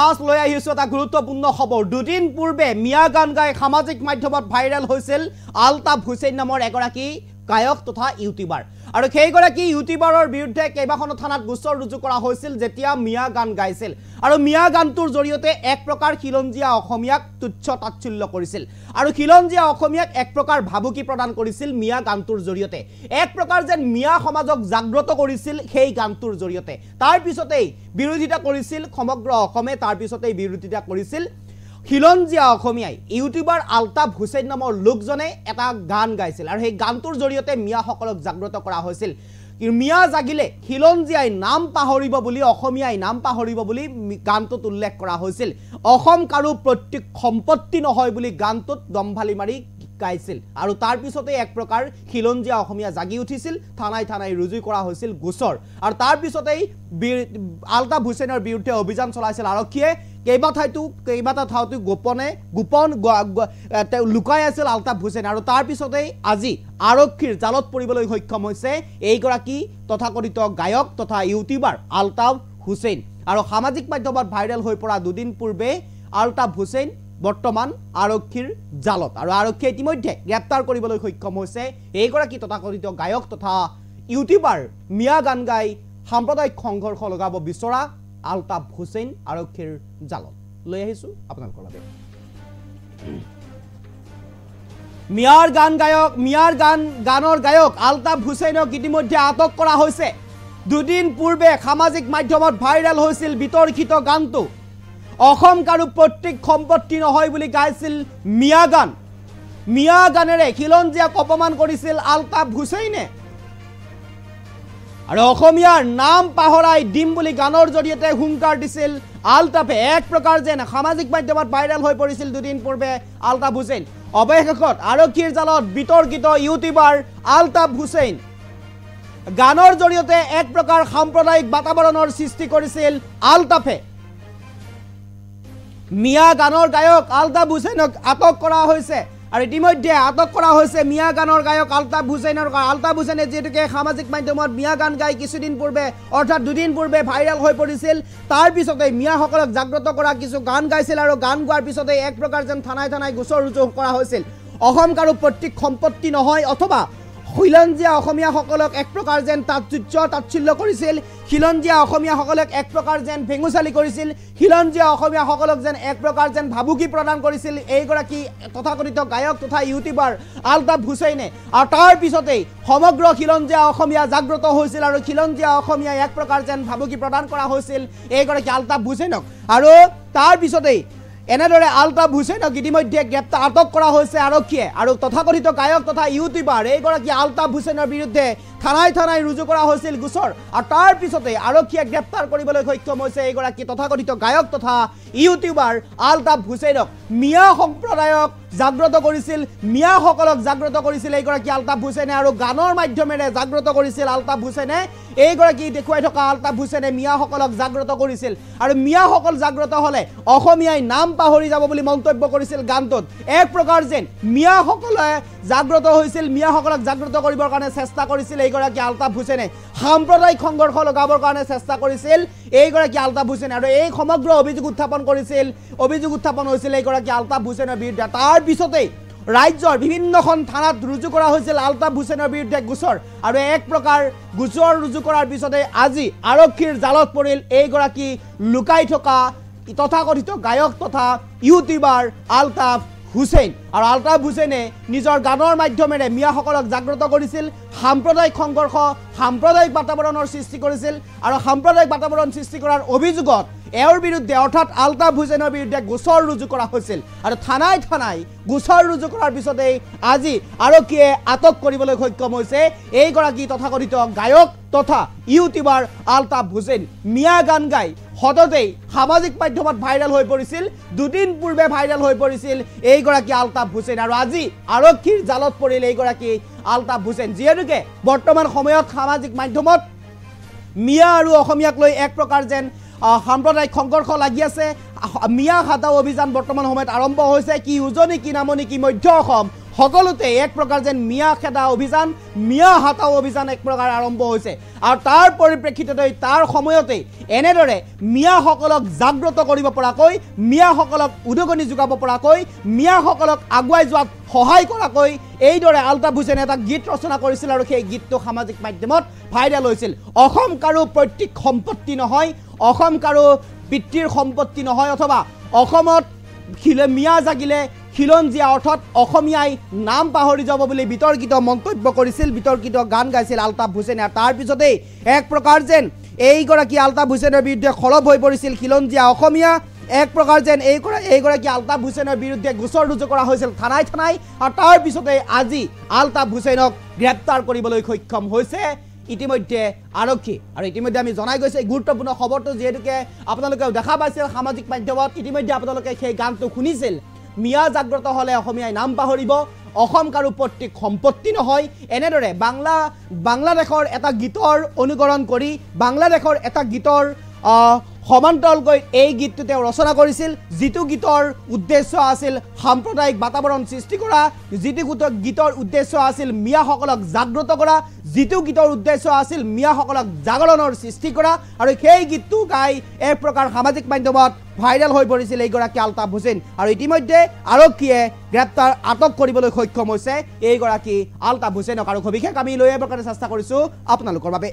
আজ লৈ আহিছো এটা গুৰুত্বপূৰ্ণ খবৰ। দুদিন পূৰ্বে মিয়া গান গাই সামাজিক মাধ্যমত ভাইৰেল হৈছিল আলতাফ হুছেইন নামৰ এগৰাকী গায়ক তথা ইউটিউবাৰ। আৰু সেইগৰাকী ইউটিউবাৰৰ বিৰুদ্ধে কেইবাখনো থানাত গোচৰ ৰুজু কৰা হৈছিল যেতিয়া মিয়া গান গাইছিল। আৰু মিয়া গানটোৰ জৰিয়তে এক প্ৰকাৰ খিলঞ্জীয়া অসমীয়াক তুচ্ছ তাচ্ছিল্য কৰিছিল আৰু খিলঞ্জীয়া অসমীয়াক এক প্ৰকাৰ ভাবুকি প্ৰদান কৰিছিল মিয়া গানটোৰ জৰিয়তে। এক প্ৰকাৰ যেন মিয়া সমাজক জাগ্ৰত কৰিছিল সেই গানটোৰ জৰিয়তে। তাৰ পিছতেই বিৰোধিতা কৰিছিল সমগ্ৰ অসমে, তাৰ পিছতেই বিৰোধিতা কৰিছিল খিলঞ্জীয়া অসমীয়াই। ইউটিউবাৰ আলতাফ হুছেইন নামৰ লোকজনে এটা গান গাইছিল আৰু সেই গানটোৰ জৰিয়তে মিয়াসকলক জাগ্ৰত কৰা হৈছিল। মিয়া জাগিলে খিলঞ্জীয়াই নাম পাহৰিব বুলি, অসমীয়াই নাম পাহৰিব বুলি গানটোত উল্লেখ কৰা হৈছিল। অসম কাৰো প্ৰত্যেক সম্পত্তি নহয় বুলি গানটোত দমভালি মাৰি গাইছিল আৰু তাৰ পিছতে এক প্ৰকাৰ খিলঞ্জীয়া অসমীয়া জাগি উঠিছিল। থানাই থানাই ৰুজু কৰা হৈছিল গোচৰ আৰু তাৰ পিছতেই আলতাফ হুছেইনৰ বিৰুদ্ধে অভিযান চলাইছিল আৰক্ষীয়ে। কেইবাটা ঠাইতো গোপন লুকাই আছিল আলতাফ হুছেইন আৰু তাৰ পিছতেই আজি আৰক্ষীৰ জালত পৰিবলৈ সক্ষম হৈছে এইগৰাকী তথাকথিত গায়ক তথা ইউটিউবাৰ আলতাফ হুছেইন। আৰু সামাজিক মাধ্যমত ভাইৰেল হৈ পৰা দুদিন পূৰ্বে আলতাফ হুছেইন বৰ্তমান আৰক্ষীৰ জালত আৰু আৰক্ষীয়ে ইতিমধ্যে গ্ৰেপ্তাৰ কৰিবলৈ সক্ষম হৈছে এইগৰাকী তথাকথিত গায়ক তথা ইউটিউবাৰ মিয়া গান গাই সাম্প্ৰদায়িক সংঘৰ্ষ লগাব বিচৰা আলতাফ হুছেইন আৰক্ষীৰ জালত। লৈ আহিছো আপোনালোকৰ বাবে গানৰ গায়ক আলতাফ হুছেইনক ইতিমধ্যে আটক কৰা হৈছে। দুদিন পূৰ্বে সামাজিক মাধ্যমত ভাইৰেল হৈছিল বিতৰ্কিত গানটো। অসম কাৰো প্ৰত্যেক সম্পত্তি নহয় বুলি গাইছিল মিয়া গান। মিয়া গানেৰে খিলঞ্জীয়াক অপমান কৰিছিল আলতাফ হুছেইনে আৰু অসমীয়াৰ নাম পাহৰাই দিম বুলি গানৰ জৰিয়তে হুংকাৰ দিছিল আলতাফে। এক প্ৰকাৰ যেন সামাজিক মাধ্যমত ভাইৰেল হৈ পৰিছিল দুদিন পূৰ্বে আলতাফ হুছেইন। অৱশেষত আৰক্ষীৰ জালত বিতৰ্কিত ইউটিউবাৰ আলতাফ হুছেইন। গানৰ জৰিয়তে এক প্ৰকাৰ সাম্প্ৰদায়িক বাতাবৰণৰ সৃষ্টি কৰিছিল আলতাফে। মিয়া গানৰ গায়ক আলতাফ হুছেইনক আটক কৰা হৈছে আৰু ইতিমধ্যে আটক কৰা হৈছে মিয়া গানৰ গায়ক আলতাফ হুছেইনৰ। আলতাফ হুছেইনে যিহেতুকে সামাজিক মাধ্যমত মিয়া গান গাই কিছুদিন পূৰ্বে অৰ্থাৎ দুদিন পূৰ্বে ভাইৰেল হৈ পৰিছিল, তাৰ পিছতে মিয়াসকলক জাগ্ৰত কৰা কিছু গান গাইছিল আৰু গান গোৱাৰ পিছতে এক প্ৰকাৰ যেন থানাই থানাই গোচৰ ৰুজু কৰা হৈছিল। অসম কাৰো প্ৰত্যেক সম্পত্তি নহয় অথবা খিলঞ্জীয়া অসমীয়াসকলক এক প্ৰকাৰ যেন তুচ্ছ তাচ্ছিল্য কৰিছিল, খিলঞ্জীয়া অসমীয়াসকলক এক প্ৰকাৰ যেন ভেঙুচালি কৰিছিল, খিলঞ্জীয়া অসমীয়াসকলক যেন এক প্ৰকাৰ যেন ভাবুকি প্ৰদান কৰিছিল এইগৰাকী তথাকথিত গায়ক তথা ইউটিউবাৰ আলতাফ হুছেইনে। আৰু তাৰ পিছতেই সমগ্ৰ খিলঞ্জীয়া অসমীয়া জাগ্ৰত হৈছিল আৰু খিলঞ্জীয়া অসমীয়াই এক প্ৰকাৰ যেন ভাবুকি প্ৰদান কৰা হৈছিল এইগৰাকী আলতাফ হুছেইনক। আৰু তাৰ পিছতেই এনেদৰে আলতাফ হুছেইনক ইতিমধ্যে আটক কৰা হৈছে আৰক্ষীয়ে আৰু তথাকথিত গায়ক তথা ইউটিউবাৰ এইগৰাকী আলতাফ হুছেইনৰ বিৰুদ্ধে থানাই থানাই ৰুজু কৰা হৈছিল গোচৰ আৰু তাৰ পিছতে আৰক্ষীয়ে গ্ৰেপ্তাৰ কৰিবলৈ সক্ষম হৈছে এইগৰাকী তথাকথিত গায়ক তথা ইউটিউবাৰ আলতাফ হুছেইনক। মিয়া সম্প্ৰদায়ক জাগ্ৰত কৰিছিল, মিয়াসকলক জাগ্ৰত কৰিছিল এইগৰাকী আলতাফ হুছেইনে আৰু গানৰ মাধ্যমেৰে জাগ্ৰত কৰিছিল আলতাফ হুছেইনে। এইগৰাকী দেখুৱাই থকা আলতাফ হুছেইনে মিয়াসকলক জাগ্ৰত কৰিছিল আৰু মিয়াসকল জাগ্ৰত হ'লে অসমীয়াই নাম পাহৰি যাব বুলি মন্তব্য কৰিছিল গানটোত। এক প্ৰকাৰ যেন মিয়াসকলে জাগ্ৰত হৈছিল, মিয়াসকলক জাগ্ৰত কৰিবৰ কাৰণে চেষ্টা কৰিছিল এইগৰাকী আলতাফ হুছেইনে। সাম্প্ৰদায়িক সংঘৰ্ষ লগাবৰ কাৰণে চেষ্টা কৰিছিল এইগৰাকী আলতাফ হুছেইনে আৰু এই সমগ্ৰ অভিযোগ উত্থাপন হৈছিল এইগৰাকী আলতাফ হুছেইনৰ বিৰুদ্ধে। তাৰ পিছতেই ৰাজ্যৰ বিভিন্নখন থানাত ৰুজু কৰা হৈছিল আলতাফ হুছেইনৰ বিৰুদ্ধে গোচৰ আৰু এক প্ৰকাৰ গোচৰ ৰুজু কৰাৰ পিছতে আজি আৰক্ষীৰ জালত পৰিল এইগৰাকী লুকাই থকা তথাকথিত গায়ক তথা ইউটিউবাৰ আলতাফ হুছেইন। আৰু আলতাফ হুছেইনে নিজৰ গানৰ মাধ্যমেৰে মিয়াসকলক জাগ্ৰত কৰিছিল, সাম্প্ৰদায়িক সংঘৰ্ষ সাম্প্ৰদায়িক বাতাবৰণৰ সৃষ্টি কৰিছিল আৰু সাম্প্ৰদায়িক বাতাবৰণ সৃষ্টি কৰাৰ অভিযোগত এওঁৰ বিৰুদ্ধে অৰ্থাৎ আলতাফ হুছেইনৰ বিৰুদ্ধে গোচৰ ৰুজু কৰা হৈছিল আৰু থানাই থানাই গোচৰ ৰুজু কৰাৰ পিছতেই আজি আৰক্ষীয়ে আটক কৰিবলৈ সক্ষম হৈছে এইগৰাকী তথাকথিত গায়ক তথা ইউটিউবাৰ আলতাফ হুছেইন। মিয়া গান গাই সততেই সামাজিক মাধ্যমত ভাইৰেল হৈ পৰিছিল, দুদিন পূৰ্বে ভাইৰেল হৈ পৰিছিল এইগৰাকী আলতাফ হুছেইন আৰু আজি আৰক্ষীৰ জালত পৰিল এইগৰাকী আলতাফ হুছেইন। যিহেতুকে বৰ্তমান সময়ত সামাজিক মাধ্যমত মিয়া আৰু অসমীয়াক লৈ এক প্ৰকাৰ যেন সাম্প্ৰদায়িক সংঘৰ্ষ লাগি আছে। মিয়া হাটাও অভিযান বৰ্তমান সময়ত আৰম্ভ হৈছে। কি উজনি কি নামনি কি মধ্য অসম সকলোতে এক প্ৰকাৰ যেন মিয়া খেদা অভিযান মিয়া হাতাও অভিযান এক প্ৰকাৰ আৰম্ভ হৈছে আৰু তাৰ পৰিপ্ৰেক্ষিততে তাৰ সময়তে এনেদৰে মিয়াসকলক জাগ্ৰত কৰিব পৰাকৈ মিয়াসকলক উদগনি যোগাব পৰাকৈ মিয়াসকলক আগুৱাই যোৱাত সহায় কৰাকৈ এইদৰে আলতাফ হুছেইনে এটা গীত ৰচনা কৰিছিল আৰু সেই গীতটো সামাজিক মাধ্যমত ভাইৰেল হৈছিল অসম কাৰো পৈতৃক সম্পত্তি নহয় অসম কাৰো পিতৃৰ সম্পত্তি নহয় অথবা অসমত মিয়া জাগিলে খিলঞ্জীয়া অৰ্থাৎ অসমীয়াই নাম পাহৰি যাব বুলি বিতৰ্কিত মন্তব্য কৰিছিল বিতৰ্কিত গান গাইছিল আলতাফ হুছেইনে তাৰ পিছতেই এক প্ৰকাৰ যেন এইগৰাকী আলতাফ হুছেইনৰ বিৰুদ্ধে খলব হৈ পৰিছিল খিলঞ্জীয়া অসমীয়া এক প্ৰকাৰ যেন এইগৰাকী আলতাফ হুছেইনৰ বিৰুদ্ধে গোচৰ ৰুজু কৰা হৈছিল থানাই আৰু তাৰ পিছতেই আজি আলতাফ হুছেইনক গ্ৰেপ্তাৰ কৰিবলৈ সক্ষম হৈছে ইতিমধ্যে আৰক্ষী আৰু ইতিমধ্যে আমি জনাই গৈছে গুৰুত্বপূৰ্ণ খবৰটো যিহেতুকে আপোনালোকে দেখা পাইছিল সামাজিক মাধ্যমত ইতিমধ্যে আপোনালোকে সেই গানটো শুনিছিল মিয়া জাগ্ৰত হ'লে অসমীয়াই নাম পাহৰিব অসম কাৰো পৈতৃক সম্পত্তি নহয় এনেদৰে বাংলাদেশৰ এটা গীতৰ অনুকৰণ কৰি বাংলাদেশৰ এটা গীতৰ সমান্তৰালকৈ এই গীতটো তেওঁ ৰচনা কৰিছিল যিটো গীতৰ উদ্দেশ্য আছিল সাম্প্ৰদায়িক বাতাবৰণ সৃষ্টি কৰা যিটো গীতৰ উদ্দেশ্য আছিল মিয়াসকলক জাগ্ৰত কৰা যিটো গীতৰ উদ্দেশ্য আছিল মিয়াসকলক জাগৰণৰ সৃষ্টি কৰা আৰু সেই গীতটো গাই এক প্ৰকাৰ সামাজিক মাধ্যমত ভাইৰেল হৈ পৰিছিল এইগৰাকী আলতাফ হুছেইন আৰু ইতিমধ্যে আৰক্ষীয়ে আটক কৰিবলৈ সক্ষম হৈছে এইগৰাকী আলতাফ হুছেইনক আৰু সবিশেষ আমি লৈ আহিবৰ কাৰণে চেষ্টা কৰিছোঁ আপোনালোকৰ বাবে